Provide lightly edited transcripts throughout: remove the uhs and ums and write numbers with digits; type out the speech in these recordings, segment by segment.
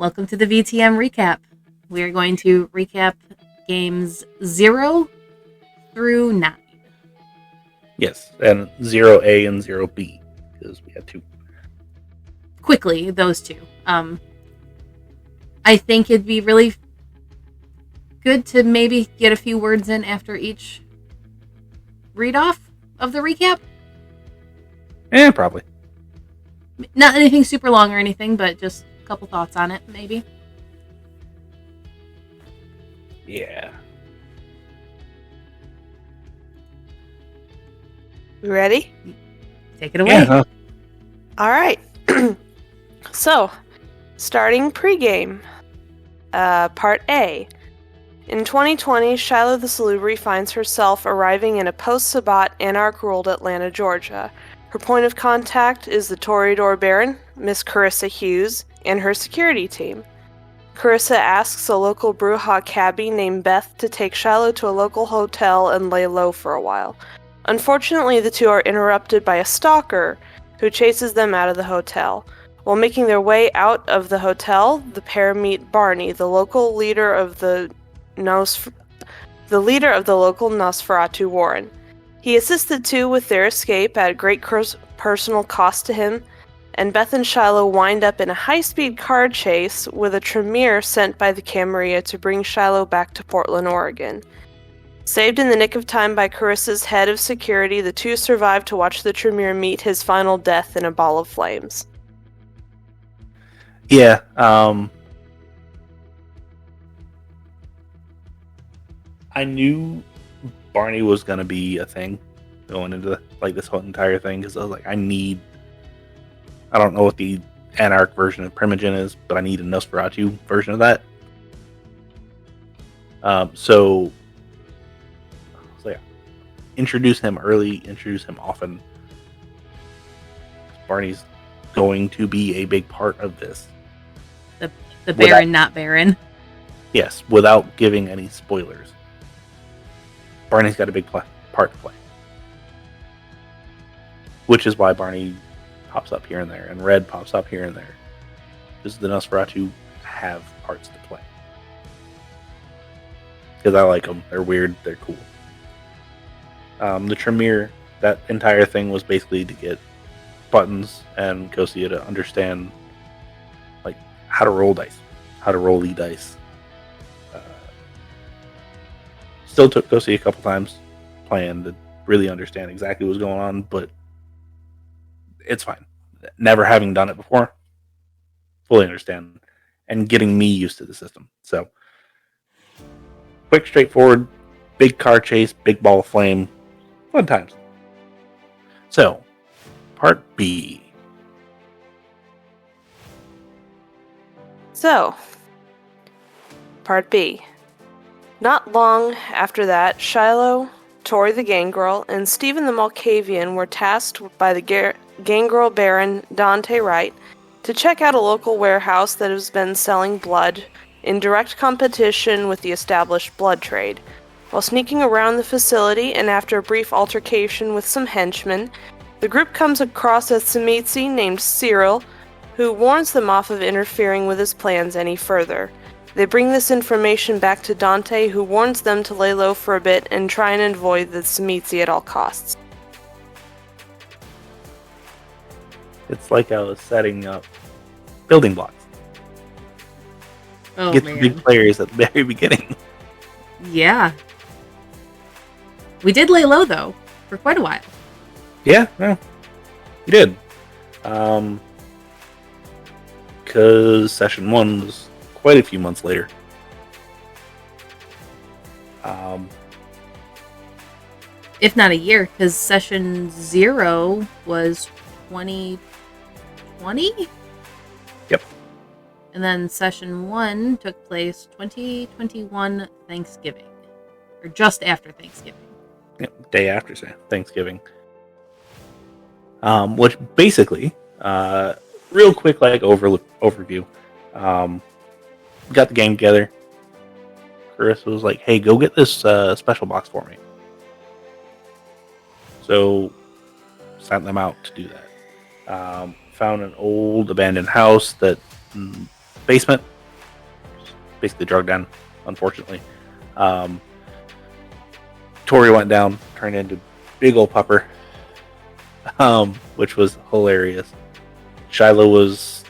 Welcome to the VTM recap. We are going to recap games 0 through 9. Yes, and 0A and 0B, because we had 2. Quickly, those 2. I think it'd be really good to maybe get a few words in after each read-off of the recap. Yeah, probably. Not anything super long or anything, but just a couple thoughts on it, maybe. Yeah. You ready? Take it away. Yeah. All right. So, starting pregame. Part A. In 2020, Shiloh the Salubri finds herself arriving in a post-Sabbat anarch-ruled Atlanta, Georgia. Her point of contact is the Tory door baron, Miss Carissa Hughes, and her security team. Carissa asks a local Brujah cabbie named Beth to take Shiloh to a local hotel and lay low for a while. Unfortunately, the two are interrupted by a stalker who chases them out of the hotel. While making their way out of the hotel, the pair meet Barney, the local leader of the local Nosferatu Warren. He assists the two with their escape at great personal cost to him, and Beth and Shiloh wind up in a high-speed car chase with a Tremere sent by the Camarilla to bring Shiloh back to Portland, Oregon. Saved in the nick of time by Carissa's head of security, the two survive to watch the Tremere meet his final death in a ball of flames. Yeah. I knew Barney was going to be a thing going into this whole entire thing, because I was like, I don't know what the Anarch version of Primogen is, but I need a Nosferatu version of that. So yeah, introduce him early, introduce him often. Barney's going to be a big part of this. The Baron, not Baron. Yes, without giving any spoilers. Barney's got a big part to play. Which is why Barney pops up here and there, and Red pops up here and there. Because the Nosferatu have parts to play. Because I like them. They're weird, they're cool. The Tremere, that entire thing was basically to get Buttons and Kosia to understand how to roll dice, how to roll dice. Still took Kosia a couple times playing to really understand exactly what was going on, but it's fine. Never having done it before, fully understand, and getting me used to the system. So, quick, straightforward, big car chase, big ball of flame, fun times. So, Part B. So, Part B. Not long after that, Shiloh, Tory the Gangrel, and Stephen the Malkavian were tasked by the Gangrel Baron Dante Wright to check out a local warehouse that has been selling blood in direct competition with the established blood trade. While sneaking around the facility and after a brief altercation with some henchmen, the group comes across a Tzimisce named Cyril, who warns them off of interfering with his plans any further. They bring this information back to Dante, who warns them to lay low for a bit and try and avoid the Tzimisce at all costs. It's like I was setting up building blocks. Oh, Get man. the big players at the very beginning. Yeah. We did lay low, though, for quite a while. Yeah, you did. Because session 1 was quite a few months later. If not a year, because session 0 was 2020? Yep. And then session 1 took place 2021 Thanksgiving. Or just after Thanksgiving. Yep, day after Thanksgiving. Which basically, real quick overview. We got the game together. Carissa was like, hey, go get this special box for me. So, sent them out to do that. Found an old abandoned house that basement basically drugged down, unfortunately. Tory went down, turned into big old pupper, which was hilarious. Shiloh was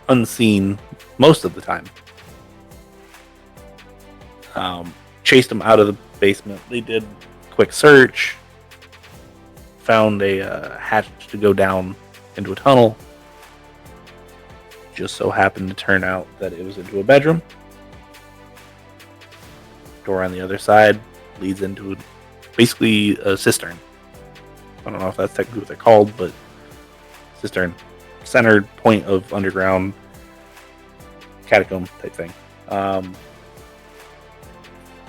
unseen most of the time. Chased him out of the basement. They did a quick search, found a hatch to go down into a tunnel. Just so happened to turn out that it was into a bedroom. Door on the other side leads into basically a cistern. I don't know if that's technically what they're called, but cistern. Centered point of underground catacomb type thing.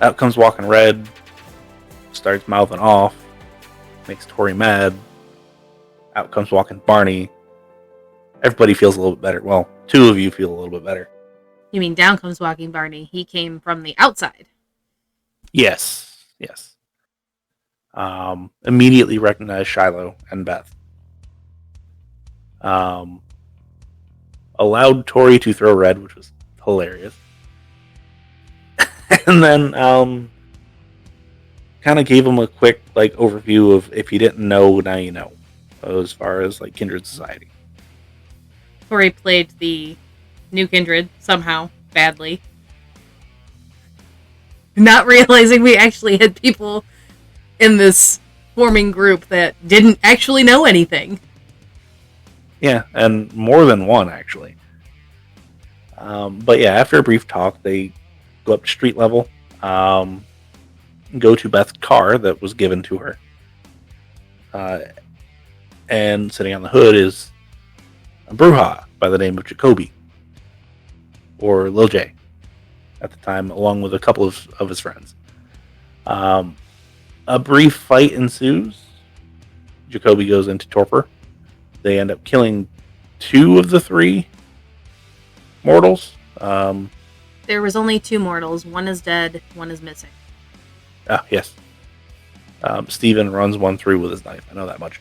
Out comes Walking Red, starts mouthing off, makes Tory mad. Out comes Walking Barney. Everybody feels a little bit better. Well, two of you feel a little bit better. You mean down comes Walking Barney? He came from the outside. Yes. Immediately recognized Shiloh and Beth. Allowed Tory to throw red, which was hilarious. And then kind of gave him a quick overview of, if you didn't know, now you know, as far as Kindred Society. Tory played the new Kindred somehow badly, not realizing we actually had people in this forming group that didn't actually know anything. Yeah, and more than one actually. But yeah, after a brief talk, they go up to street level, go to Beth's car that was given to her, and sitting on the hood is a Bruja by the name of Jacoby, or Lil J at the time, along with a couple of his friends. A brief fight ensues. Jacoby goes into torpor. They end up killing 2 of the 3 mortals. There was only 2 mortals. One is dead, one is missing. Ah, yes. Steven runs one through with his knife. I know that much.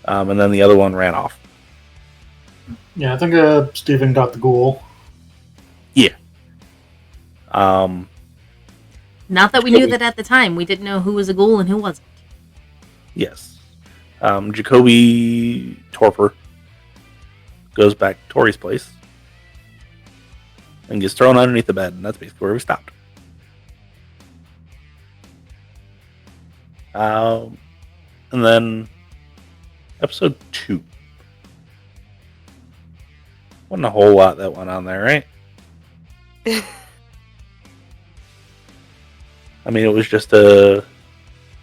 And then the other one ran off. Yeah, I think Steven got the ghoul. Yeah. Not that we knew that at the time. We didn't know who was a ghoul and who wasn't. Yes. Jacoby torpor goes back to Tory's place and gets thrown underneath the bed, and that's basically where we stopped. And then episode 2. Wasn't a whole lot that went on there, right? I mean, it was just a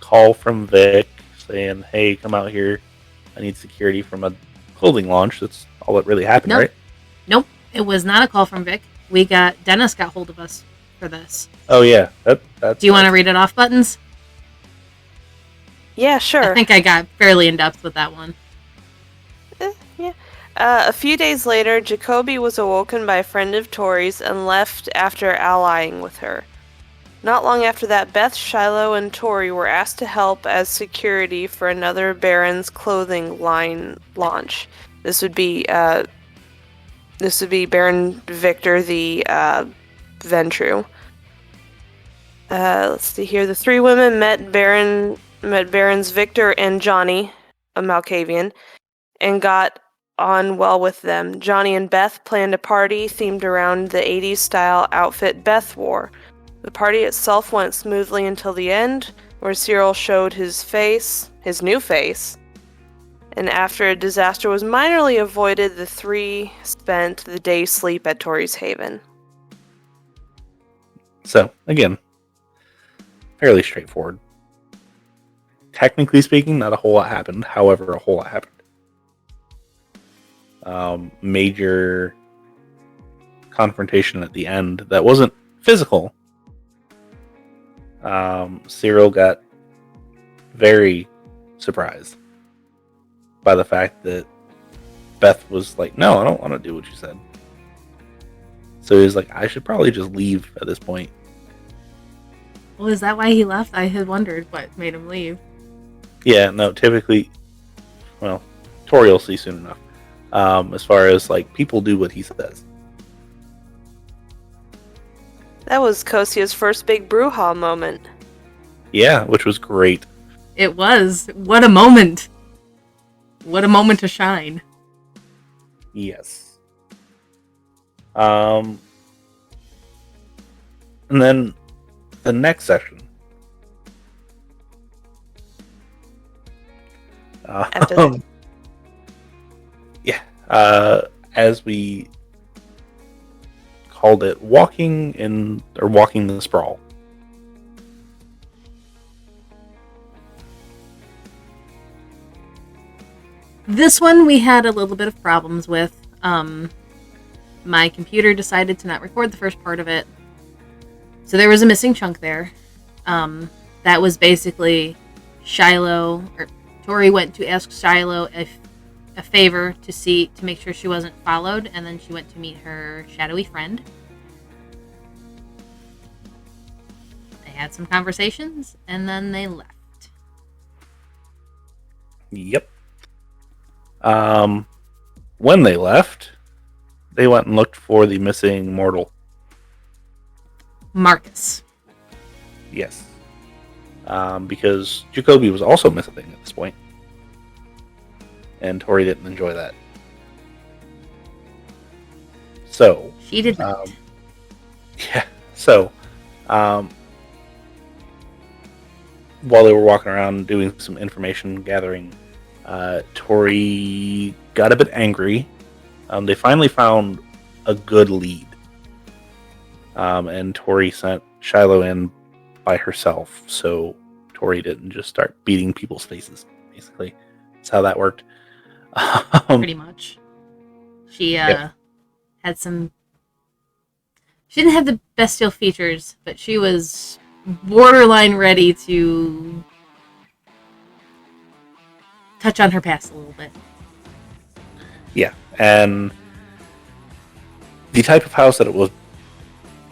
call from Vic saying, hey, come out here. I need security from a clothing launch. That's all that really happened, right? Nope. It was not a call from Vic. Dennis got hold of us for this. Oh, yeah. That's Do you want to read it off, Buttons? Yeah, sure. I think I got fairly in-depth with that one. Yeah. A few days later, Jacoby was awoken by a friend of Tory's and left after allying with her. Not long after that, Beth, Shiloh, and Tory were asked to help as security for another Baron's clothing line launch. This would be Baron Victor the Ventru. Let's see here. The 3 women met Barons Victor and Johnny, a Malkavian, and got on well with them. Johnny and Beth planned a party themed around the 80s style outfit Beth wore. The party itself went smoothly until the end, where Cyril showed his new face, and after a disaster was minorly avoided, the 3 spent the day sleep at Tory's Haven. So, again, fairly straightforward. Technically speaking, not a whole lot happened. However, a whole lot happened. Major confrontation at the end that wasn't physical. Cyril got very surprised by the fact that Beth was like, no, I don't want to do what you said. So he was like, I should probably just leave at this point. Well, is that why he left? I had wondered what made him leave. Yeah, no, typically, well, Tory will see soon enough. As far as, people do what he says. That was Kosia's first big brouhaha moment. Yeah, which was great. It was. What a moment. What a moment to shine. Yes. And then the next session. After that. Yeah. As we called it, walking the sprawl. This one we had a little bit of problems with. My computer decided to not record the first part of it. So there was a missing chunk there. That was basically Shiloh, or Tory went to ask Shiloh if a favor to make sure she wasn't followed, and then she went to meet her shadowy friend. They had some conversations, and then they left. Yep. When they left, they went and looked for the missing mortal. Marcus. Yes. Because Jacoby was also missing at this point. And Tory didn't enjoy that. So. She did not. Yeah. So, while they were walking around doing some information gathering, Tory got a bit angry. They finally found a good lead. And Tory sent Shiloh in by herself, so Tory didn't just start beating people's faces, basically. That's how that worked. Pretty much. She had some... She didn't have the bestial features, but she was borderline ready to touch on her past a little bit. Yeah, and the type of house that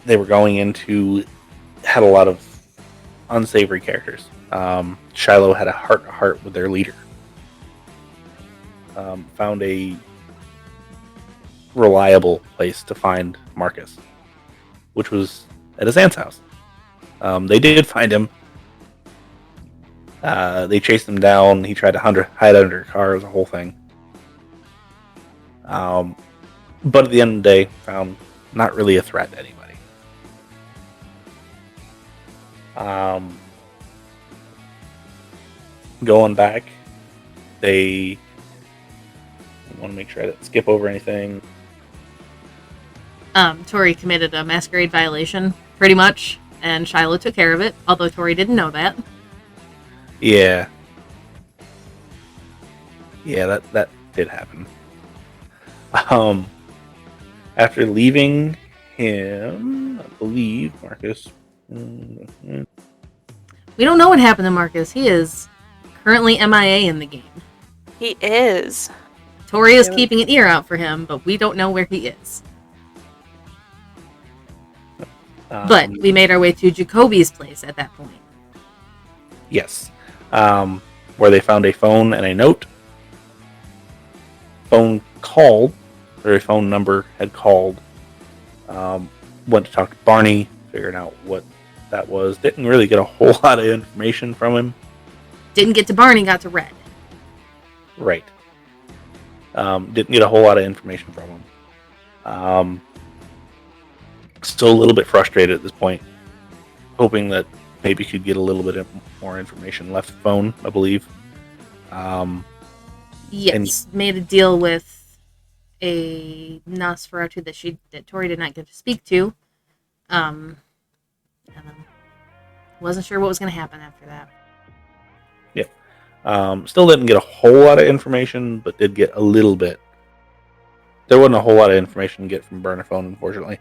they were going into had a lot of unsavory characters. Shiloh had a heart-to-heart with their leader. Found a reliable place to find Marcus, which was at his aunt's house. They did find him. They chased him down. He tried to hide under a car. It was a whole thing. But at the end of the day, found not really a threat to anybody. Going back, they want to make sure I didn't skip over anything. Tory committed a masquerade violation, pretty much, and Shiloh took care of it, although Tory didn't know that. Yeah. Yeah, that did happen. After leaving him, I believe Marcus. We don't know what happened to Marcus. He is currently MIA in the game. He is. Tory is keeping an ear out for him, but we don't know where he is. But we made our way to Jacoby's place at that point. Yes. Where they found a phone and a note. Phone called, or a phone number had called. Went to talk to Barney, figuring out what that was. Didn't really get a whole lot of information from him. Didn't get to Barney, got to Red. Right. Didn't get a whole lot of information from him. Still a little bit frustrated at this point. Hoping that maybe could get a little bit more information. Left the phone, I believe. Yes, made a deal with a Nosferatu that Tory did not get to speak to. And then wasn't sure what was going to happen after that. Yep. Still didn't get a whole lot of information, but did get a little bit. There wasn't a whole lot of information to get from Burner Phone, unfortunately.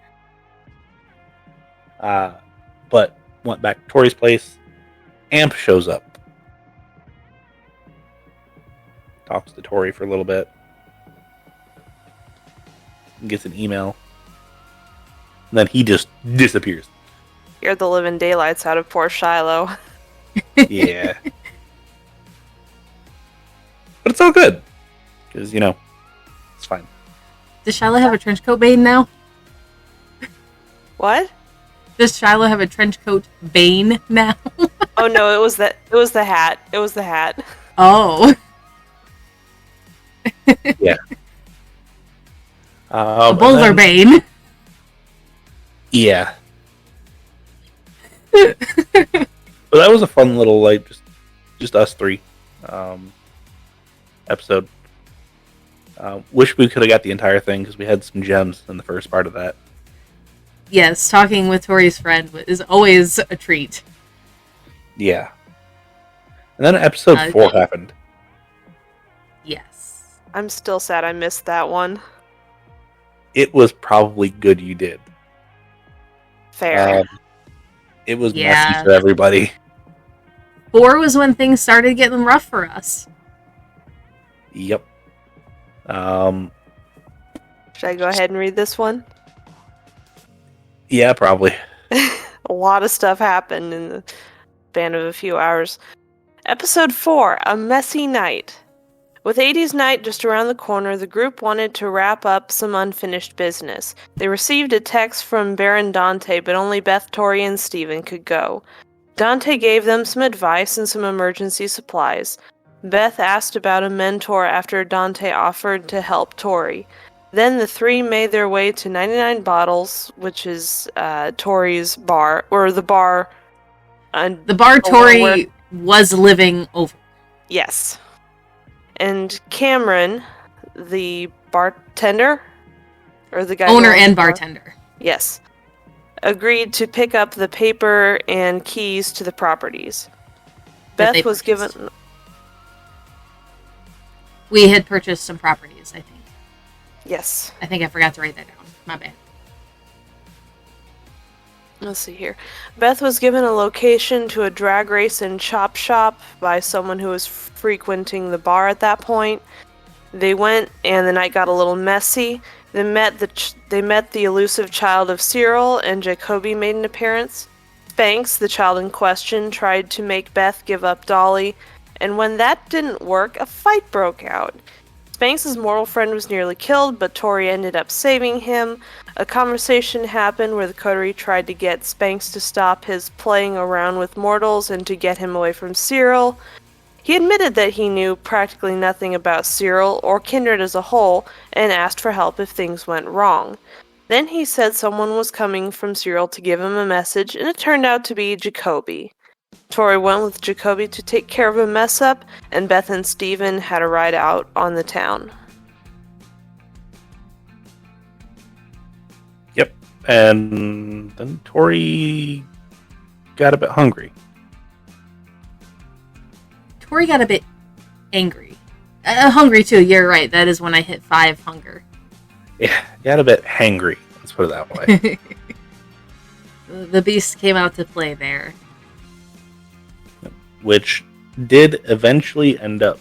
But went back to Tory's place. Amp shows up. Talks to Tory for a little bit. Gets an email. And then he just disappears. Scared the living daylights out of poor Shiloh. Yeah. But it's all good. Because, it's fine. Does Shiloh have a trench coat maiden now? What? Does Shiloh have a trench coat Bane now? Oh no, it was the hat. It was the hat. Oh. Yeah. A Boulder Bane. Yeah. But that was a fun little, like, just us three episode. Wish we could have got the entire thing because we had some gems in the first part of that. Yes, talking with Tory's friend is always a treat. Yeah. And then episode 4 happened. Yes. I'm still sad I missed that one. It was probably good you did. Fair. It was messy for everybody. 4 was when things started getting rough for us. Yep. Should I go ahead and read this one? Yeah, probably. A lot of stuff happened in the span of a few hours. Episode 4, A Messy Night. With 80s night just around the corner, the group wanted to wrap up some unfinished business. They received a text from Baron Dante, but only Beth, Tory, and Steven could go. Dante gave them some advice and some emergency supplies. Beth asked about a mentor after Dante offered to help Tory. Then the three made their way to 99 Bottles, which is Tory's bar, or the bar. The bar Tory was living over. Yes. And Cameron, the bartender, or the guy owner and bartender. Yes. Agreed to pick up the paper and keys to the properties. Beth was given... We had purchased some properties, I think. Yes. I think I forgot to write that down. My bad. Let's see here. Beth was given a location to a drag race and chop shop by someone who was frequenting the bar at that point. They went, and the night got a little messy. They met the elusive child of Cyril, and Jacoby made an appearance. Spanx, the child in question, tried to make Beth give up Dolly, and when that didn't work, a fight broke out. Spanx's mortal friend was nearly killed, but Tory ended up saving him. A conversation happened where the coterie tried to get Spanx to stop his playing around with mortals and to get him away from Cyril. He admitted that he knew practically nothing about Cyril or Kindred as a whole and asked for help if things went wrong. Then he said someone was coming from Cyril to give him a message, and it turned out to be Jacoby. Tory went with Jacoby to take care of a mess-up, and Beth and Steven had a ride out on the town. Yep. And then Tory got a bit hungry. Tory got a bit angry. Hungry, too. You're right. That is when I hit 5 hunger. Yeah, got a bit hangry. Let's put it that way. The beast came out to play there. Which did eventually end up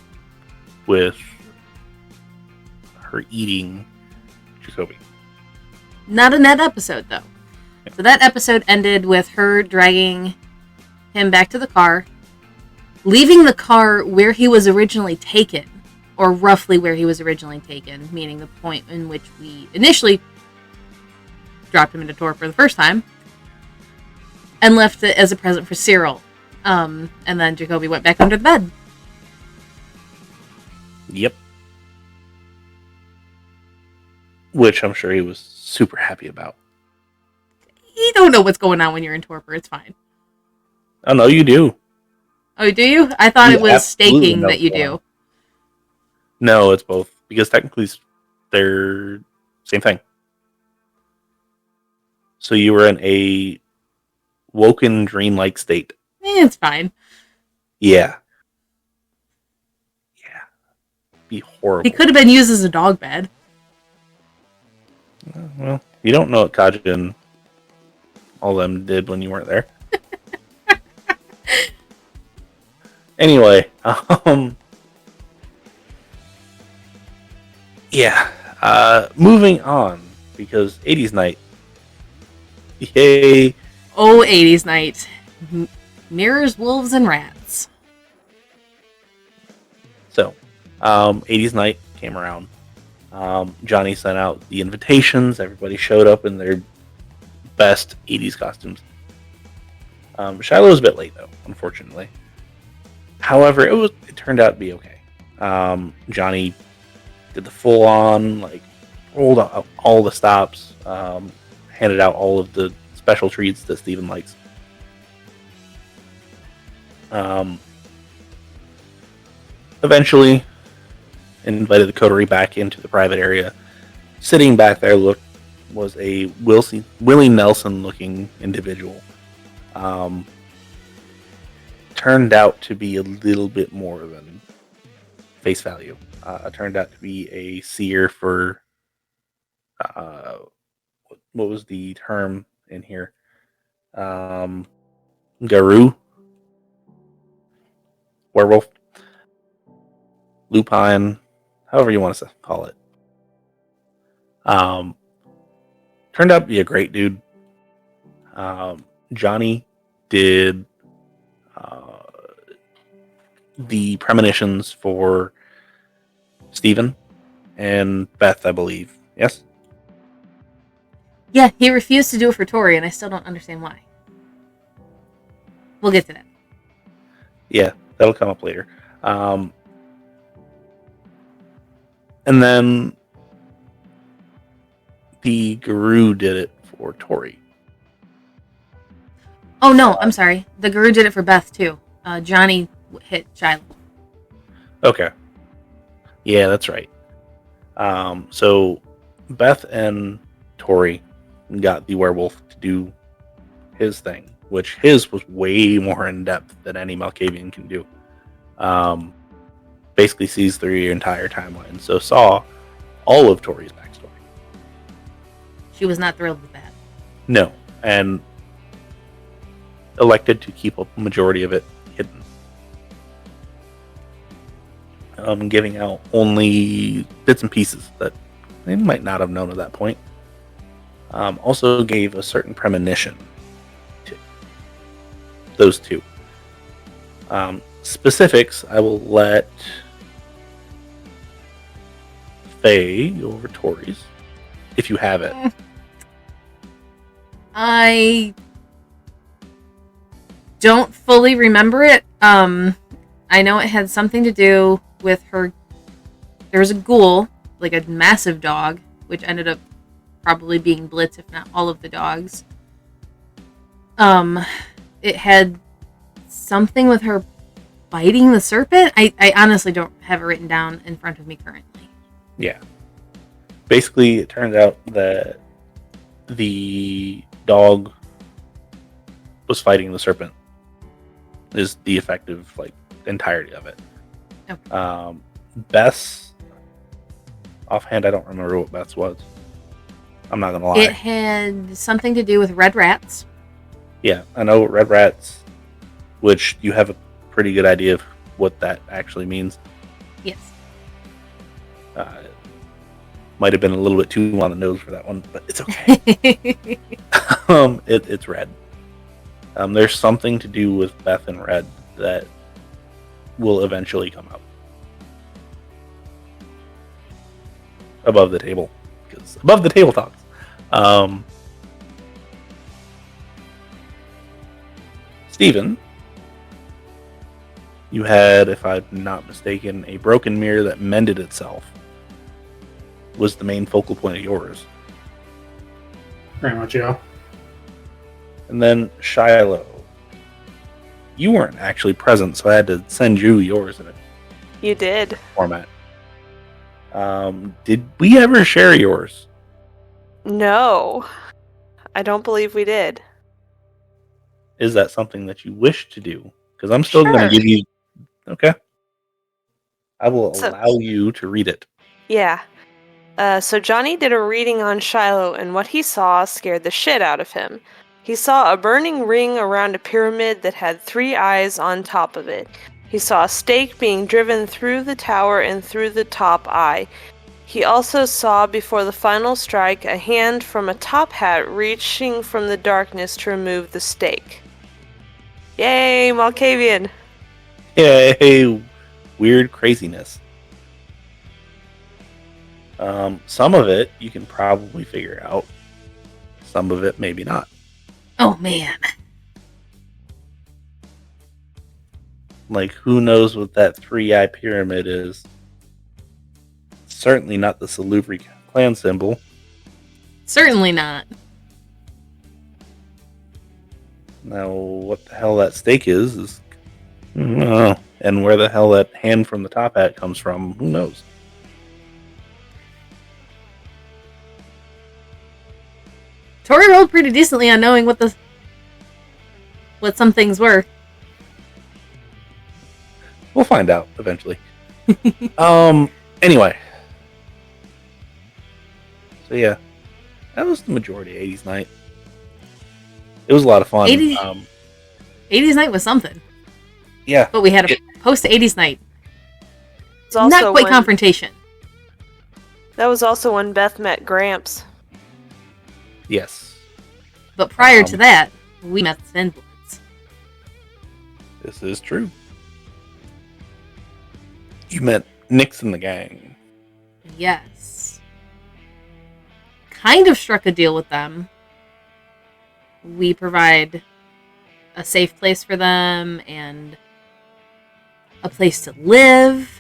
with her eating Jacoby. Not in that episode, though. Yeah. So that episode ended with her dragging him back to the car, leaving the car where he was originally taken, or roughly where he was originally taken, meaning the point in which we initially dropped him into Tor for the first time, and left it as a present for Cyril. And then Jacoby went back under the bed. Yep. Which I'm sure he was super happy about. You don't know what's going on when you're in torpor. It's fine. Oh, no, you do. Oh, do you? I thought it was staking that you do. No, it's both. Because technically they're same thing. So you were in a woken dreamlike state. It's fine. Yeah. Yeah. Be horrible. He could have been used as a dog bed. Well, you don't know what Kaja and all them did when you weren't there. Anyway, yeah. Moving on, because 80s night. Yay. Oh, 80s night. Mirrors, wolves, and rats. So, 80s night came around. Johnny sent out the invitations. Everybody showed up in their best 80s costumes. Shiloh was a bit late though, unfortunately. However, it turned out to be okay. Johnny did the full on, like, rolled out all the stops, handed out all of the special treats that Steven likes. Eventually invited the coterie back into the private area. Sitting back there was a Willie Nelson looking individual. Turned out to be a little bit more than face value. Turned out to be a seer for what was the term in here? Garou, werewolf, lupine, however you want to call it. Turned out to be a great dude. Johnny did the premonitions for Steven and Beth, I believe. Yes? Yeah, he refused to do it for Tory, and I still don't understand why. We'll get to that. Yeah, that'll come up later. And then the Guru did it for Tory. Oh, no, I'm sorry. The Guru did it for Beth, too. Johnny hit Shiloh. Okay. Yeah, that's right. So Beth and Tory got the werewolf to do his thing, which his was way more in depth than any Malkavian can do. Basically sees through your entire timeline, so saw all of Tory's backstory. She was not thrilled with that. No, and elected to keep a majority of it hidden. Giving out only bits and pieces that they might not have known at that point. Also gave a certain premonition to those two. Specifics, I will let Faye go over Tory's, if you have it. I don't fully remember it. I know it had something to do with her. There was a ghoul, like a massive dog, which ended up probably being Blitz, if not all of the dogs. It had something with her biting the serpent. I honestly don't have it written down in front of me currently. Yeah. Basically, it turns out that the dog was fighting the serpent. Is the effective, like, entirety of it. Okay. Beth's, offhand, I don't remember what Beth's was. I'm not gonna lie. It had something to do with red rats. Yeah, I know red rats, which you have a pretty good idea of what that actually means. Yes. Might have been a little bit too on the nose for that one, but it's okay. It's red. There's something to do with Beth and Red that will eventually come out above the table, because above the table talks. Steven, you had, if I'm not mistaken, a broken mirror that mended itself. Was the main focal point of yours. Pretty much, yeah. And then Shiloh, you weren't actually present, so I had to send you yours in a You did. format. Did we ever share yours? No. I don't believe we did. Is that something that you wish to do? Because I'm still going to Sure. give you... Okay. I will So- allow you to read it. Yeah. So Johnny did a reading on Shiloh, and what he saw scared the shit out of him. He saw a burning ring around a pyramid that had 3 eyes on top of it. He saw a stake being driven through the tower and through the top eye. He also saw, before the final strike, a hand from a top hat reaching from the darkness to remove the stake. Yay, Malkavian! Yay! Weird craziness. Some of it you can probably figure out. Some of it, maybe not. Oh, man. Like, who knows what that 3-eye pyramid is? Certainly not the Saluvri clan symbol. Certainly not. Now, what the hell that stake is I don't know. And where the hell that hand from the top hat comes from, who knows? Tory rolled pretty decently on knowing what some things were. We'll find out eventually. Anyway. So yeah, that was the majority of 80s night. It was a lot of fun. 80s night was something. Yeah. But we had a post-80s night. It's also Not quite when- confrontation. That was also when Beth met Gramps. Yes. But prior to that, we met the Thinbloods. This is true. You met Nix and the gang. Yes. Kind of struck a deal with them. We provide a safe place for them and a place to live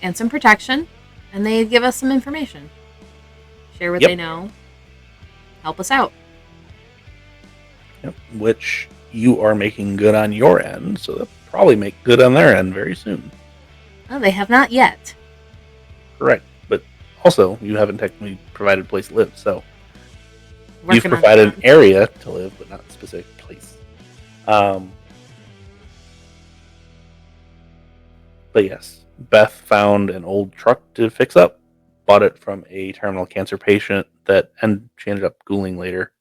and some protection. And they give us some information. Share what they know. Help us out. Yep. Which you are making good on your end, so they'll probably make good on their end very soon. Oh, they have not yet. Correct. But also, you haven't technically provided a place to live, so Working you've on provided that. an area to live, but not a specific place. But yes, Beth found an old truck to fix up, bought it from a terminal cancer patient and she ended up ghouling later,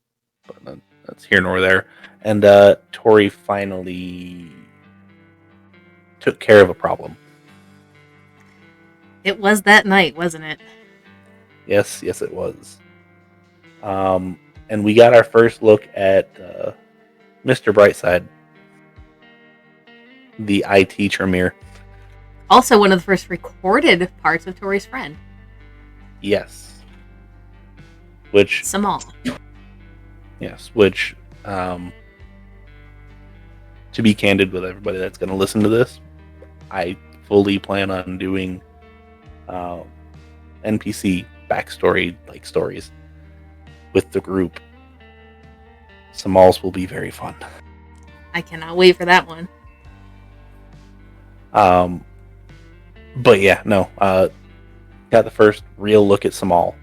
but that's here nor there. And Tory finally took care of a problem. It was that night, wasn't it? Yes, it was. And we got our first look at Mr. Brightside, the IT Tremere. Also one of the first recorded parts of Tory's friend. Yes. Which, Samal. to be candid with everybody that's going to listen to this, I fully plan on doing NPC backstory like stories with the group. Samals will be very fun. I cannot wait for that one. But yeah, no. Got the first real look at Samal.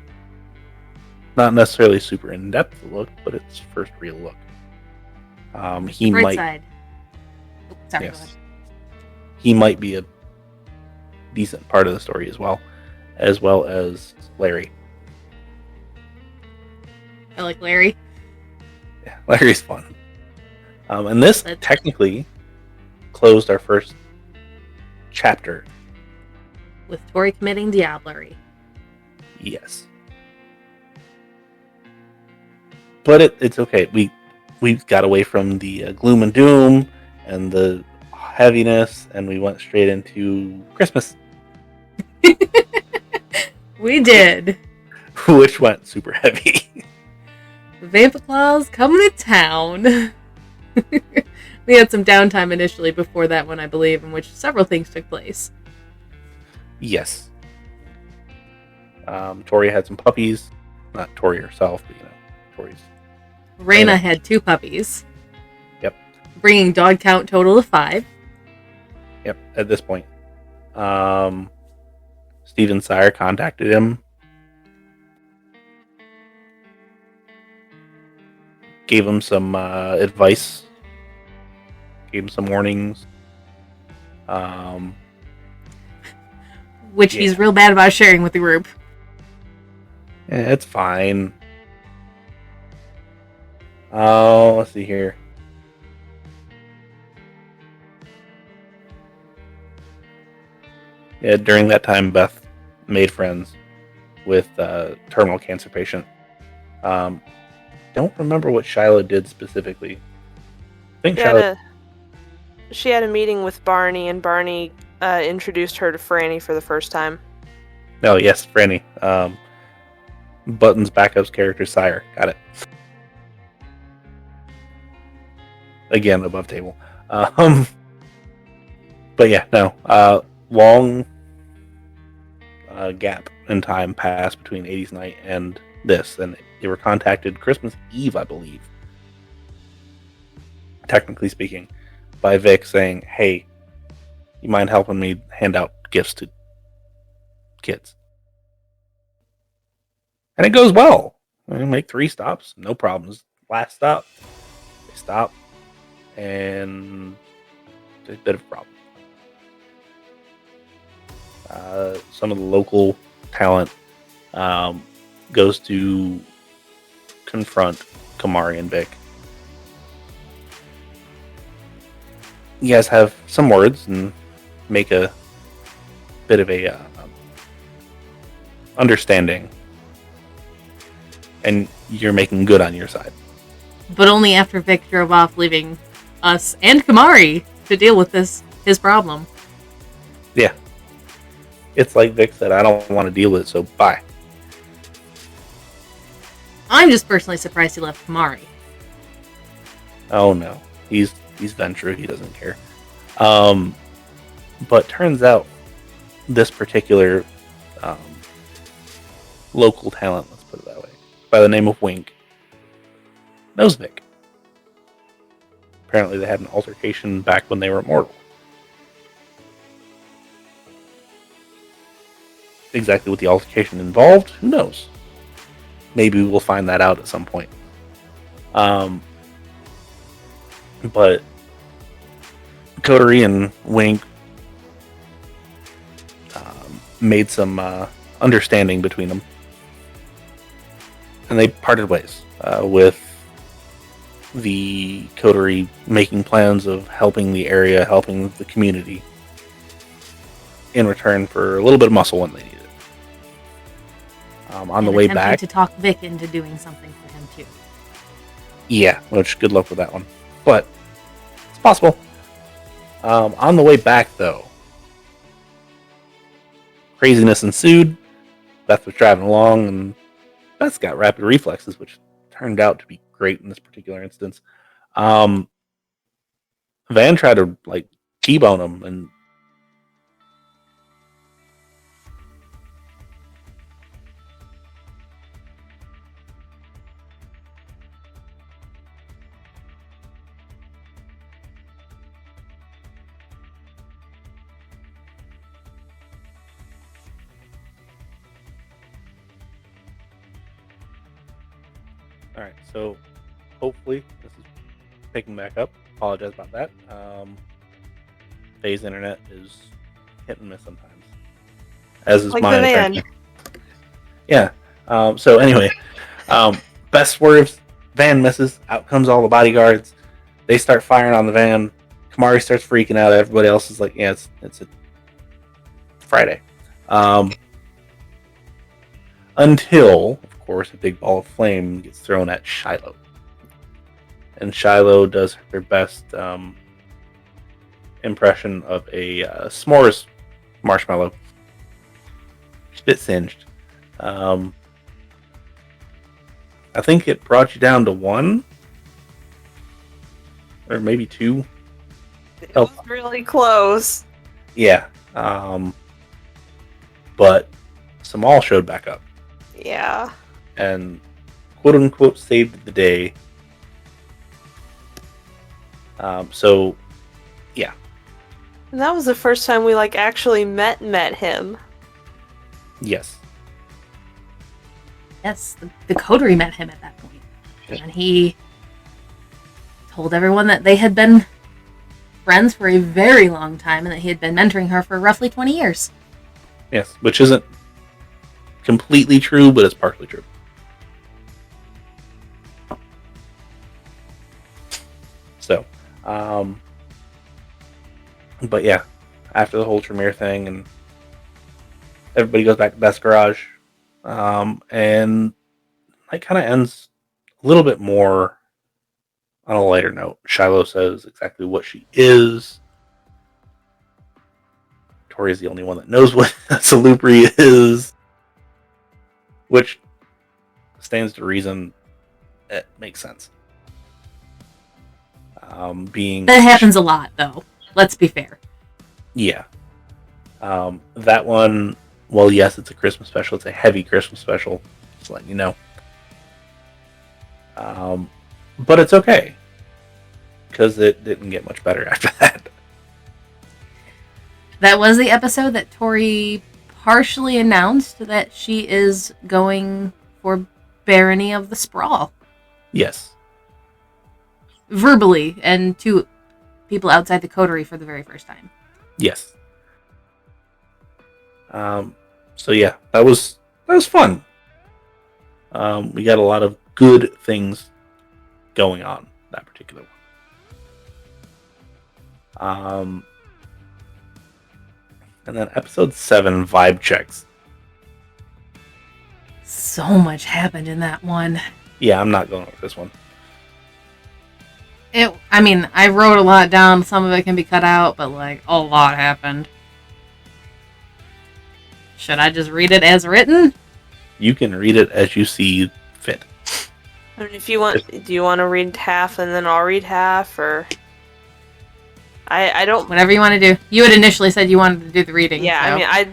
Not necessarily super in-depth look, but it's first real look. He Bright might. side. Oh, sorry, go Yes. ahead. He might be a decent part of the story as well as Larry. I like Larry. Yeah, Larry's fun. And this That's- technically closed our first chapter. With Tory committing diablerie. Yes. But it's okay. We got away from the gloom and doom and the heaviness, and we went straight into Christmas, We did. which went super heavy. Vampa Claus coming to town. We had some downtime initially before that one, I believe, in which several things took place. Yes. Tori had some puppies. Not Tori herself, but Tori's. Raina Yeah. had 2 puppies. Yep. Bringing dog count total of 5. Yep, at this point. Steven Sire contacted him. Gave him some advice. Gave him some warnings. Which he's real bad about sharing with the group. It's fine. Oh, let's see here. Yeah, during that time, Beth made friends with a terminal cancer patient. Don't remember what Shiloh did specifically. I think Shiloh. She had a meeting with Barney, and Barney introduced her to Franny for the first time. Oh, yes, Franny. Button's backup's character, Sire. Got it. again, above table. But yeah, no. Long gap in time passed between 80s Night and this, and they were contacted Christmas Eve, I believe, technically speaking, by Vic saying, "Hey, you mind helping me hand out gifts to kids?" And it goes well. We make 3 stops, no problems. Last stop, they stop, and there's a bit of a problem. Some of the local talent goes to confront Kamari and Vic. You guys have some words and make a bit of a understanding, and you're making good on your side. But only after Vic drove off, leaving us and Kamari to deal with his problem. Yeah. It's like Vic said, I don't want to deal with it, so bye. I'm just personally surprised he left Kamari. Oh no. He's Ventura, he doesn't care. But turns out this particular local talent, let's put it that way, by the name of Wink, knows Vic. Apparently they had an altercation back when they were mortal. Exactly what the altercation involved, who knows? Maybe we'll find that out at some point. But Tory and Wink made some understanding between them, and they parted ways with the Coterie making plans of helping the area, helping the community, in return for a little bit of muscle when they need it. On the way back, to talk Vic into doing something for him too. Yeah, which good luck with that one, but it's possible. On the way back, though, craziness ensued. Beth was driving along, and Beth's got rapid reflexes, which turned out to be great in this particular instance. Van tried to T-bone him, and all right, so hopefully this is picking back up. Apologize about that. Faye's internet is hit and miss sometimes, as is Like mine. the van. Yeah. So anyway, Beth swerves, van misses. Out comes all the bodyguards. They start firing on the van. Kamari starts freaking out. Everybody else is like, "Yeah, it's a Friday." Until, of course, a big ball of flame gets thrown at Shiloh. And Shiloh does her best impression of a s'mores marshmallow. She's a bit singed. I think it brought you down to 1. Or maybe 2. It was really close. Yeah. But Samal showed back up. Yeah. And quote-unquote saved the day. So, yeah. And that was the first time we actually met him. Yes. Yes, the coterie met him at that point. Yeah. And he told everyone that they had been friends for a very long time and that he had been mentoring her for roughly 20 years. Yes, which isn't completely true, but it's partially true. So, but yeah, after the whole Tremere thing, and everybody goes back to Beth's garage, and it kind of ends a little bit more on a lighter note. Shiloh says exactly what she is. Tory is the only one that knows what a salupri is, which stands to reason. It makes sense. being... That happens a lot, though. Let's be fair. Yeah. That one, well, yes, it's a Christmas special. It's a heavy Christmas special. Just letting you know. But it's okay. Because it didn't get much better after that. That was the episode that Tory partially announced that she is going for Barony of the Sprawl. Yes. Verbally, and to people outside the coterie for the very first time. Yes. So yeah, that was fun. We got a lot of good things going on that particular one. And then episode 7, vibe checks. So much happened in that one. Yeah, I'm not going with this one. I wrote a lot down. Some of it can be cut out, but a lot happened. Should I just read it as written? You can read it as you see fit. I mean, if you want, do you want to read half and then I'll read half, or I don't. Whatever you want to do. You had initially said you wanted to do the reading. Yeah, so. I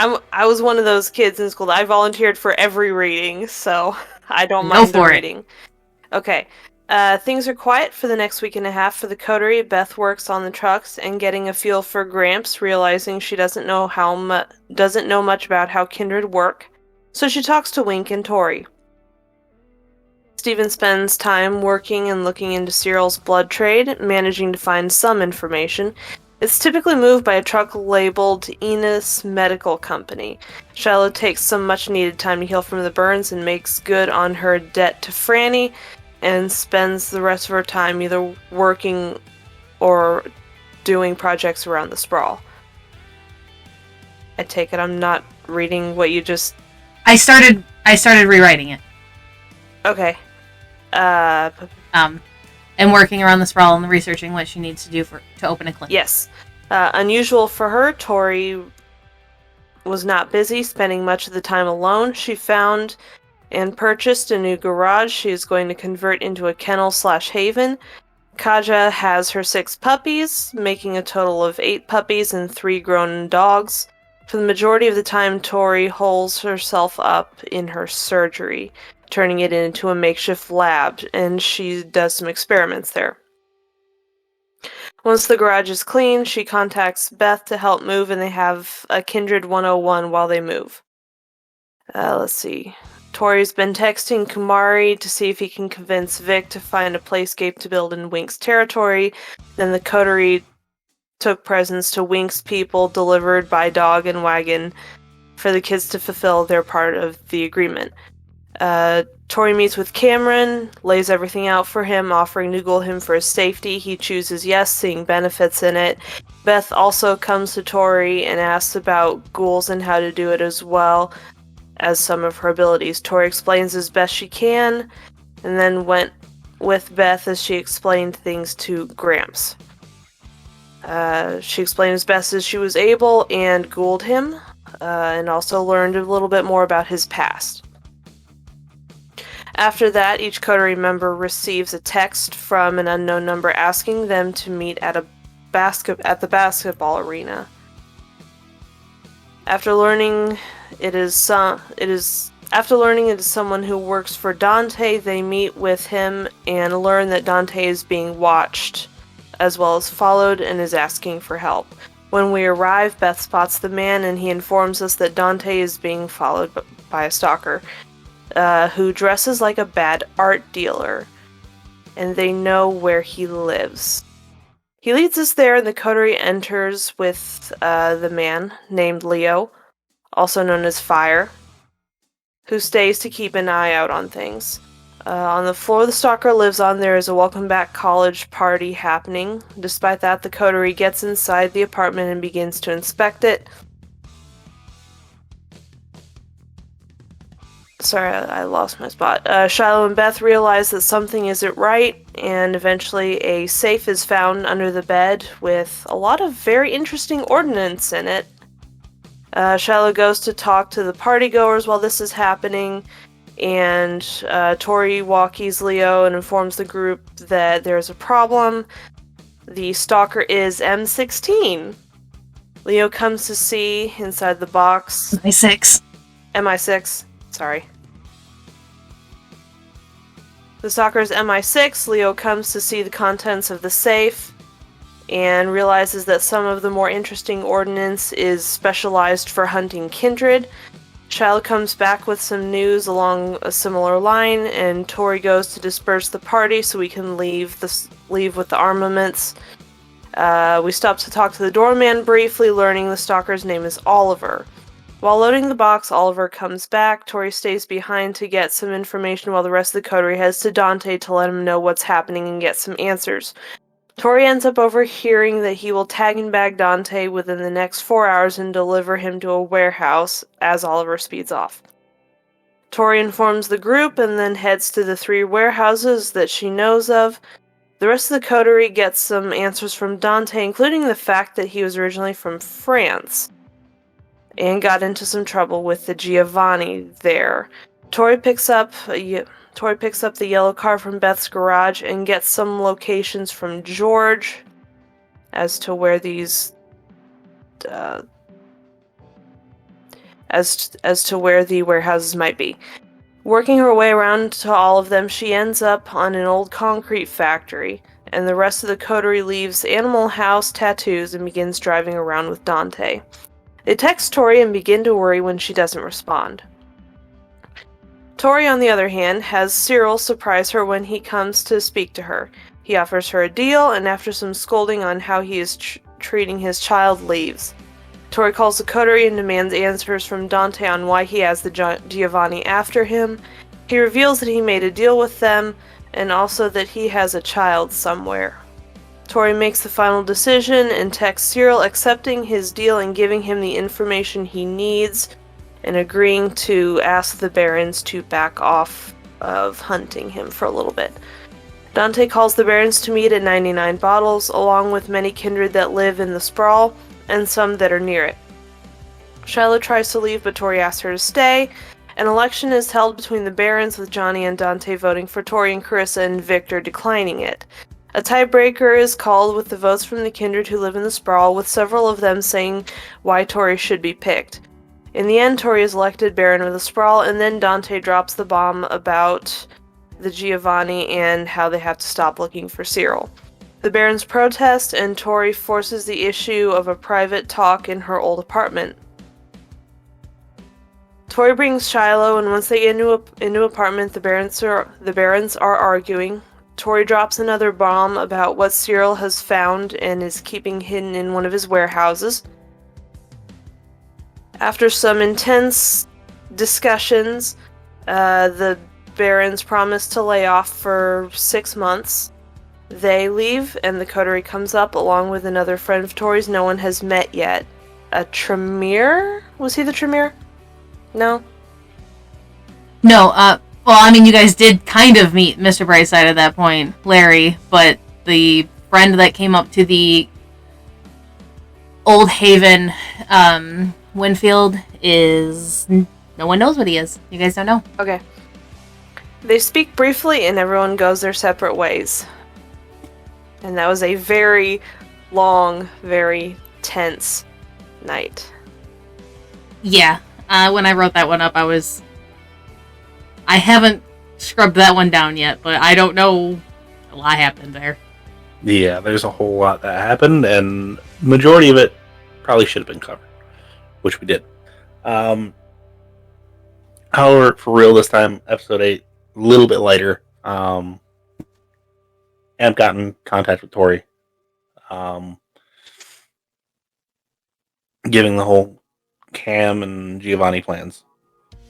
mean, I was one of those kids in school that I volunteered for every reading, so I don't mind the reading. Okay. Things are quiet for the next week and a half for the coterie. Beth works on the trucks and getting a feel for Gramps, realizing she doesn't know much about how kindred work. So she talks to Wink and Tory. Steven spends time working and looking into Cyril's blood trade, managing to find some information. It's typically moved by a truck labeled Enos Medical Company. Shiloh takes some much-needed time to heal from the burns and makes good on her debt to Franny, and spends the rest of her time either working or doing projects around the sprawl. I take it I'm not reading what you just... I started rewriting it. Okay. And working around the sprawl and researching what she needs to do to open a clinic. Yes. Unusual for her, Tory was not busy, spending much of the time alone. She found and purchased a new garage she is going to convert into a kennel/haven. Kaja has her 6 puppies, making a total of 8 puppies and 3 grown dogs. For the majority of the time, Tory holes herself up in her surgery, turning it into a makeshift lab, and she does some experiments there. Once the garage is clean, she contacts Beth to help move, and they have a Kindred 101 while they move. Let's see. Tory's been texting Kumari to see if he can convince Vic to find a playscape to build in Wink's territory. Then the coterie took presents to Wink's people, delivered by dog and wagon, for the kids to fulfill their part of the agreement. Tory meets with Cameron, lays everything out for him, offering to Google him for his safety. He chooses yes, seeing benefits in it. Beth also comes to Tory and asks about ghouls and how to do it as well as some of her abilities. Tory explains as best she can, and then went with Beth as she explained things to Gramps. She explained as best as she was able and ghouled him, and also learned a little bit more about his past. After that, each coterie member receives a text from an unknown number asking them to meet at the basketball arena. After learning it is someone who works for Dante, they meet with him and learn that Dante is being watched, as well as followed, and is asking for help. When we arrive, Beth spots the man, and he informs us that Dante is being followed by a stalker, who dresses like a bad art dealer, and they know where he lives. He leads us there, and the coterie enters with the man named Leo, also known as Fire, who stays to keep an eye out on things. On the floor the stalker lives on, there is a welcome back college party happening. Despite that, the coterie gets inside the apartment and begins to inspect it. Sorry, I lost my spot. Shiloh and Beth realize that something isn't right, and eventually a safe is found under the bed with a lot of very interesting ordnance in it. Shiloh goes to talk to the partygoers while this is happening, and Tory walkies Leo and informs the group that there's a problem. The stalker is M16. Leo comes to see inside the box. MI6. MI6. Sorry. The stalker is MI6. Leo comes to see the contents of the safe and realizes that some of the more interesting ordnance is specialized for hunting kindred. Shiloh comes back with some news along a similar line, and Tory goes to disperse the party so we can leave with the armaments. We stop to talk to the doorman briefly, learning the stalker's name is Oliver. While loading the box, Oliver comes back. Tory stays behind to get some information while the rest of the coterie heads to Dante to let him know what's happening and get some answers. Tory ends up overhearing that he will tag and bag Dante within the next 4 hours and deliver him to a warehouse as Oliver speeds off. Tory informs the group and then heads to the 3 warehouses that she knows of. The rest of the coterie gets some answers from Dante, including the fact that he was originally from France and got into some trouble with the Giovanni there. Tory picks up the yellow car from Beth's garage and gets some locations from George as to where these as to where the warehouses might be. Working her way around to all of them, she ends up on an old concrete factory, and the rest of the coterie leaves Animal House tattoos and begins driving around with Dante. They text Tory and begin to worry when she doesn't respond. Tory, on the other hand, has Cyril surprise her when he comes to speak to her. He offers her a deal, and after some scolding on how he is treating his child, leaves. Tory calls the coterie and demands answers from Dante on why he has the Giovanni after him. He reveals that he made a deal with them, and also that he has a child somewhere. Tory makes the final decision and texts Cyril accepting his deal and giving him the information he needs, and agreeing to ask the Barons to back off of hunting him for a little bit. Dante calls the Barons to meet at 99 Bottles, along with many kindred that live in the sprawl, and some that are near it. Shiloh tries to leave, but Tory asks her to stay. An election is held between the Barons, with Johnny and Dante voting for Tory and Carissa, and Victor declining it. A tiebreaker is called with the votes from the kindred who live in the sprawl, with several of them saying why Tory should be picked. In the end, Tory is elected Baron of the Sprawl, and then Dante drops the bomb about the Giovanni and how they have to stop looking for Cyril. The Barons protest, and Tory forces the issue of a private talk in her old apartment. Tory brings Shiloh, and once they get into apartment, the Barons are arguing. Tory drops another bomb about what Cyril has found and is keeping hidden in one of his warehouses. After some intense discussions, the Barons promise to lay off for 6 months. They leave, and the coterie comes up along with another friend of Tory's no one has met yet. A Tremere? Was he the Tremere? No? No, well, I mean, you guys did kind of meet Mr. Brightside at that point, Larry, but the friend that came up to the Old Haven, Winfield is... No one knows what he is. You guys don't know. Okay. They speak briefly, and everyone goes their separate ways. And that was a very long, very tense night. Yeah. When I wrote that one up, I haven't scrubbed that one down yet, but I don't know a lot happened there. Yeah, there's a whole lot that happened, and majority of it probably should have been covered, which we did. However, for real this time, episode 8, a little bit lighter. I've gotten in contact with Tory, giving the whole Cam and Giovanni plans.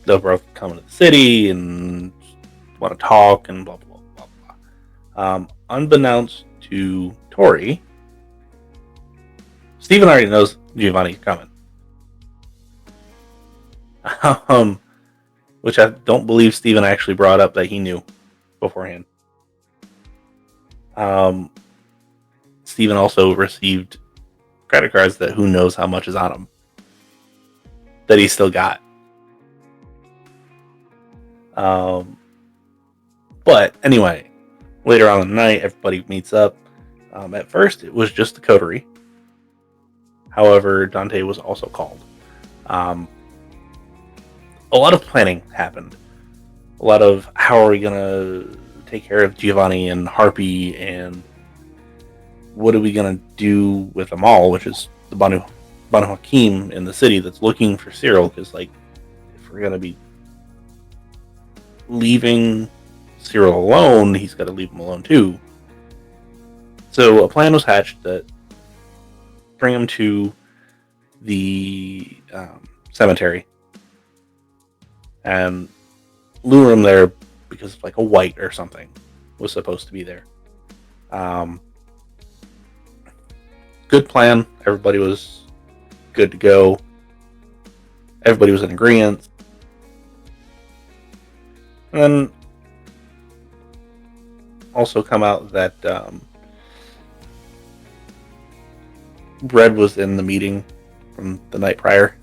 They'll both come into the city and want to talk and blah, blah, blah, blah. Unbeknownst to Tory, Stephen already knows Giovanni's coming. Which I don't believe Stephen actually brought up that he knew beforehand. Stephen also received credit cards that who knows how much is on them that he still got. But anyway, later on in the night, everybody meets up. At first, it was just the coterie. However, Dante was also called. A lot of planning happened. A lot of how are we going to take care of Giovanni and Harpy, and what are we going to do with them all, which is the Banu Hakim in the city that's looking for Cyril, because like, if we're going to be leaving Cyril alone, he's got to leave him alone too. So a plan was hatched that bring him to the cemetery and lure him there because like a white or something was supposed to be there. Good plan. Everybody was good to go. Everybody was in agreement. And then also come out that Red was in the meeting from the night prior.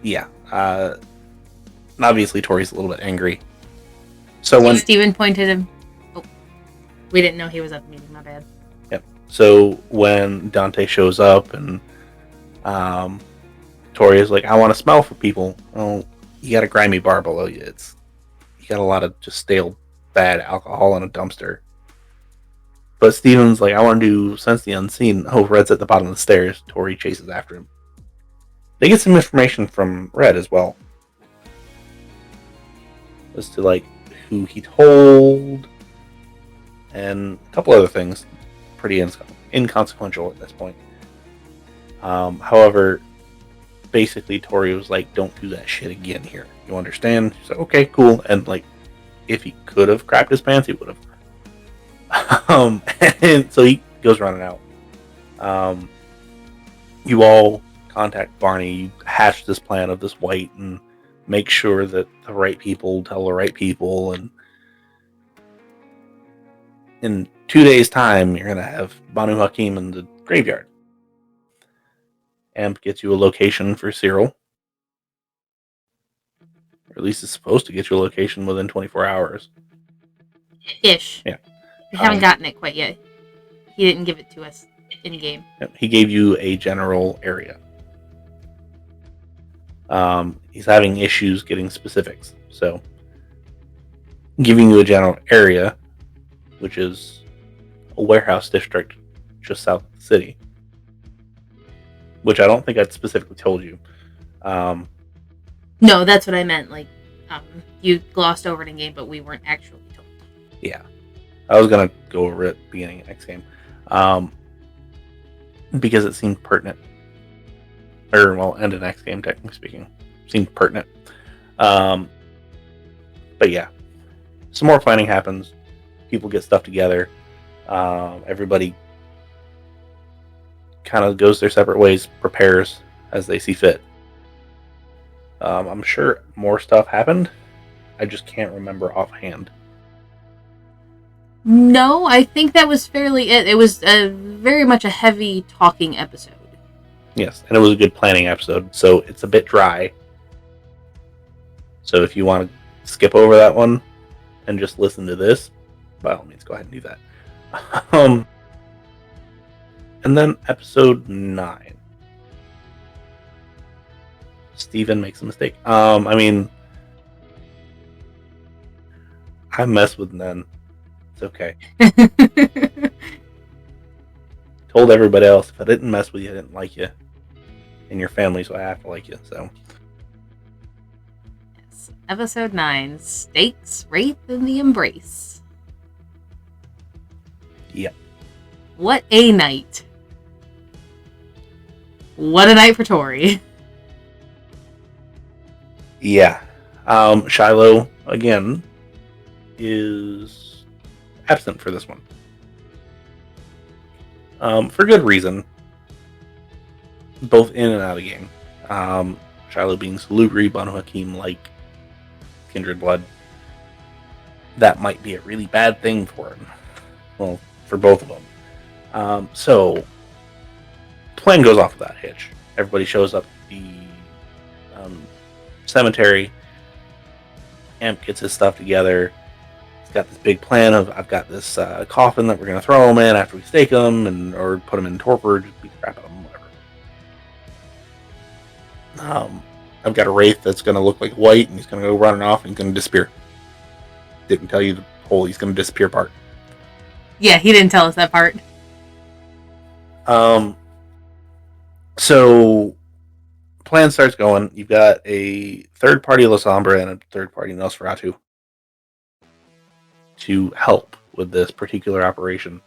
Yeah. Obviously, Tory's a little bit angry. So when Steven pointed him. Oh, we didn't know he was at the meeting. My bad. Yep. So when Dante shows up and Tory is like, I want to smell for people. Oh, you got a grimy bar below you. You got a lot of just stale, bad alcohol in a dumpster. But Steven's like, I want to do sense the unseen. Oh, Red's at the bottom of the stairs. Tory chases after him. They get some information from Red as well, as to like who he told and a couple other things, pretty inconsequential at this point. However, basically Tory was like, don't do that shit again here. You understand? He's like, okay, cool. And like, if he could have crapped his pants, he would have. And so he goes running out. You all contact Barney. You hatch this plan of this white and make sure that the right people tell the right people. And in 2 days' time, you're going to have Banu Hakim in the graveyard. Amp gets you a location for Cyril. Or at least it's supposed to get you a location within 24 hours. Ish. Yeah. We haven't gotten it quite yet. He didn't give it to us in-game. He gave you a general area. He's having issues getting specifics. So, giving you a general area, which is a warehouse district just south of the city. Which I don't think I specifically told you. No, that's what I meant. Like, you glossed over it in game, but we weren't actually told. Yeah. I was going to go over it at the beginning of next game. Because it seemed pertinent. Or, well, end of next game, technically speaking. Seemed pertinent. But yeah. Some more planning happens. People get stuff together. Everybody kind of goes their separate ways, prepares as they see fit. I'm sure more stuff happened. I just can't remember offhand. No, I think that was fairly it. It was very much a heavy talking episode. Yes, and it was a good planning episode, so it's a bit dry. So if you want to skip over that one and just listen to this, by all means, go ahead and do that. And then episode 9. Steven makes a mistake. I mess with Nen. It's okay. Told everybody else, if I didn't mess with you, I didn't like you. And your family, so I have to like you, so. Yes. Episode 9, Stakes, Wraith, and the Embrace. Yep. What a night. What a night for Tory. Yeah. Shiloh, again, is absent for this one. For good reason. Both in and out of the game. Shiloh being Salubri, Banu Hakim like kindred blood. That might be a really bad thing for him. Well, for both of them. So, plan goes off without hitch. Everybody shows up at the cemetery. Amp gets his stuff together. He's got this big plan of, I've got this coffin that we're going to throw him in after we stake him, or put him in torpor, just beat the crap out of him, whatever. I've got a wraith that's going to look like white, and he's going to go running off, and he's going to disappear. Didn't tell you the whole he's going to disappear part. Yeah, he didn't tell us that part. So plan starts going. You've got a third party Lasombra and a third party Nosferatu to help with this particular operation.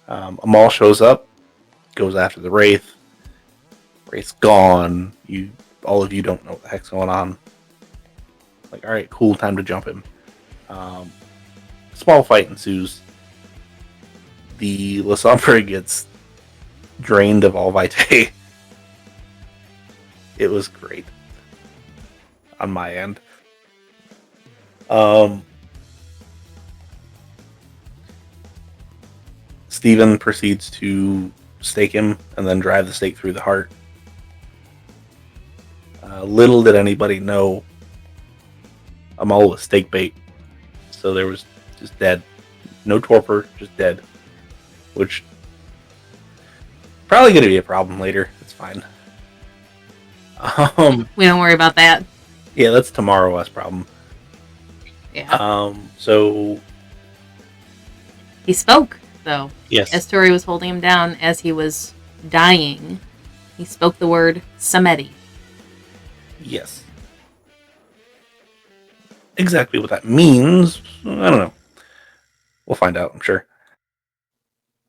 Amal shows up, goes after the Wraith. Wraith's gone. All of you don't know what the heck's going on. Like, alright, cool, time to jump him. Small fight ensues. The Lasombra gets drained of all vitae. It was great on my end. Stephen proceeds to stake him and then drive the stake through the heart. Little did anybody know Amal was stake bait, so there was just dead. No torpor, just dead. Which probably going to be a problem later. It's fine. We don't worry about that. Yeah, that's tomorrow's problem. Yeah. So he spoke, though. Yes. As Tory was holding him down as he was dying, he spoke the word Samedi. Yes. Exactly what that means, I don't know. We'll find out, I'm sure.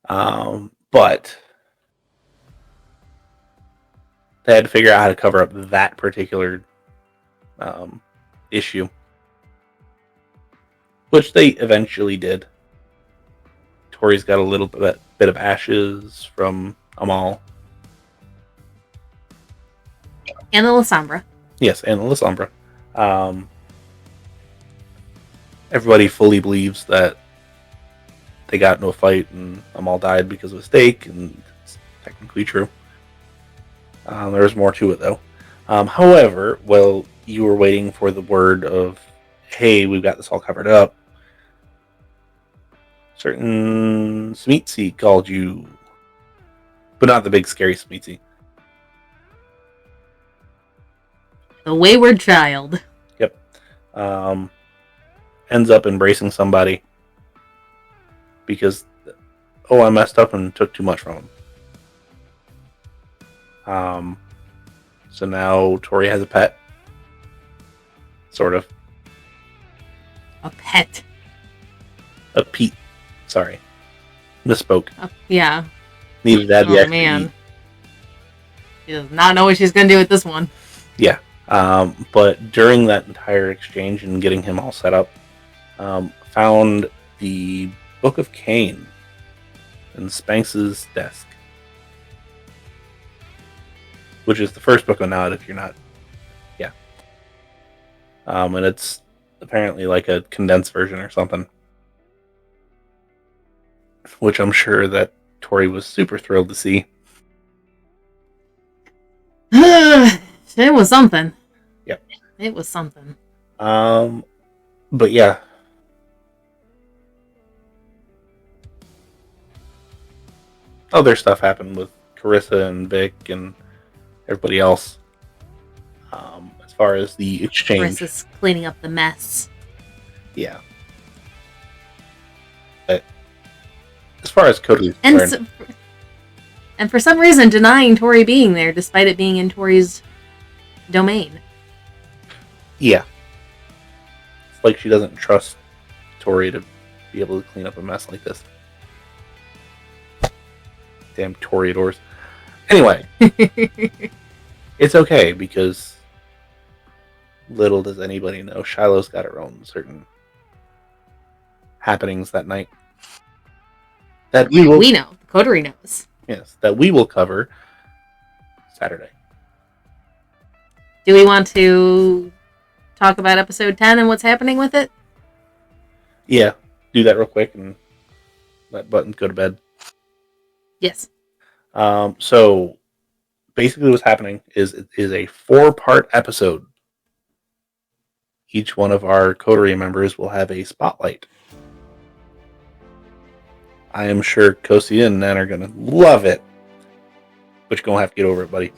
But they had to figure out how to cover up that particular issue, which they eventually did. Tory's got a little bit of ashes from Amal. And the Lasombra. Yes, and the Lasombra. Everybody fully believes that they got into a fight and Amal died because of a stake, and it's technically true. There's more to it, though. However, while you were waiting for the word of, hey, we've got this all covered up, certain Smeetsy called you. But not the big, scary Smeetsy. The wayward child. Yep. Ends up embracing somebody because, I messed up and took too much from him. So now Tory has a pet. Sort of. A pet. A Pete. Sorry. Misspoke. Yeah. Needed to add the Oh, extra man. E. She does not know what she's going to do with this one. Yeah. But during that entire exchange and getting him all set up, found the Book of Cain in Spanx's desk. Which is the first book of Nod, if you're not... Yeah. And it's apparently like a condensed version or something. Which I'm sure that Tory was super thrilled to see. It was something. Yep. It was something. But yeah. Other stuff happened with Carissa and Vic and everybody else. As far as the exchange. Carissa's cleaning up the mess. Yeah. But as far as Cody is concerned, And for some reason denying Tory being there, despite it being in Tory's domain. yeah. It's like she doesn't trust Tory to be able to clean up a mess like this. Damn Toreadors. Anyway. It's okay, because little does anybody know, Shiloh's got her own certain happenings that night. That we know. Coterie knows. Yes, that we will cover Saturday. Do we want to talk about episode 10 and what's happening with it? Yeah, do that real quick and let Buttons go to bed. Yes. So basically what's happening is it is a 4-part episode. Each one of our coterie members will have a spotlight. I am sure Kosi and Nen are going to love it. But you're going to have to get over it, buddy.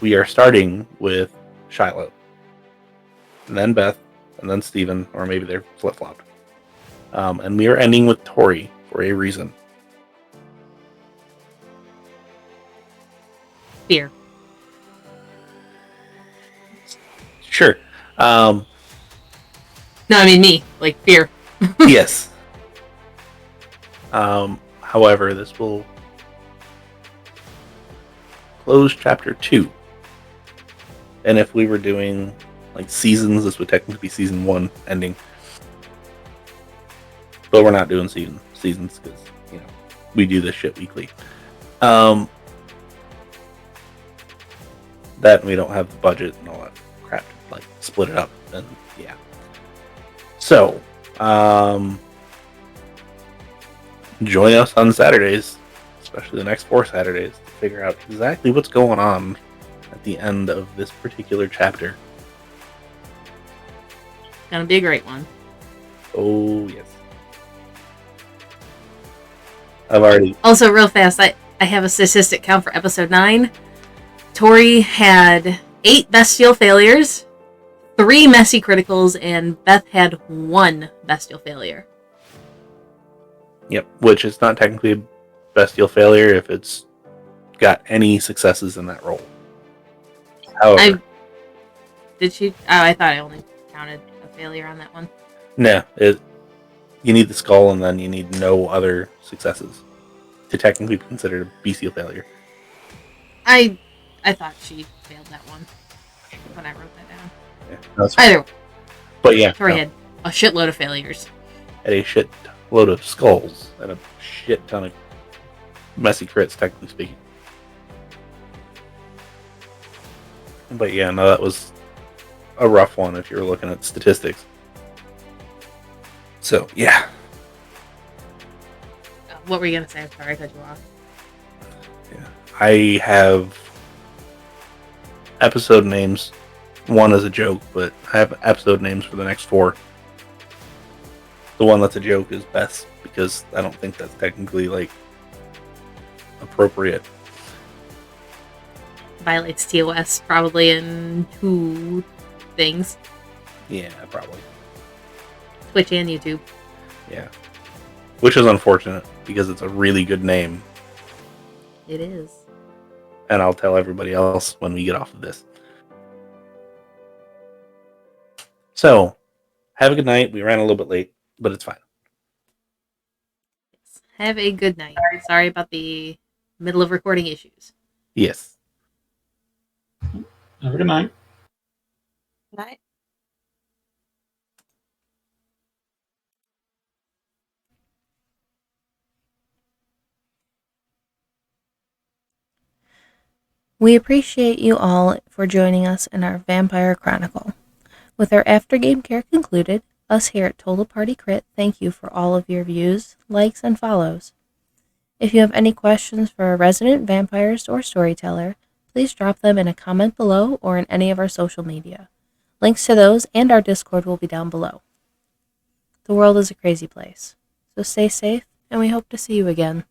We are starting with Shiloh. And then Beth. And then Steven. Or maybe they're flip-flopped. And we are ending with Tory for a reason. Fear. Sure. No, I mean me. Like, fear. Yes. However, this will close chapter 2. And if we were doing like seasons, this would technically be season 1 ending. But we're not doing seasons because, you know, we do this shit weekly. That and we don't have the budget and all that crap to like split it up. And yeah. So, join us on Saturdays, especially the next 4 Saturdays, to figure out exactly what's going on at the end of this particular chapter. Gonna be a great one. Oh, yes. I've already... Also, real fast, I have a statistic count for episode 9. Tory had 8 bestial failures, 3 messy criticals, and Beth had 1 bestial failure. Yep, which is not technically a bestial failure if it's got any successes in that roll. However... Did she? Oh, I thought I only counted a failure on that one. No, you need the skull and then you need no other successes to technically be considered a bestial failure. I thought she failed that one when I wrote that down. Yeah, that's fine. Either way. But yeah. Tory had a shitload of failures. Had a shit load of skulls and a shit ton of messy crits, technically speaking. But yeah, no, that was a rough one if you were looking at statistics. So, yeah. What were you going to say? I'm sorry, I cut you off. Yeah. I have episode names. One is a joke, but I have episode names for the next 4. The one that's a joke is best because I don't think that's technically like appropriate. Violates TOS probably in 2 things. Yeah, probably. Twitch and YouTube. Yeah. Which is unfortunate because it's a really good name. It is. And I'll tell everybody else when we get off of this. So, have a good night. We ran a little bit late, but it's fine. Have a good night. Sorry about the middle of recording issues. Yes. Have a good night. Night. We appreciate you all for joining us in our Vampire Chronicle. With our after-game care concluded, us here at Total Party Krit thank you for all of your views, likes, and follows. If you have any questions for a resident vampirist or storyteller, please drop them in a comment below or in any of our social media. Links to those and our Discord will be down below. The world is a crazy place, so stay safe, and we hope to see you again.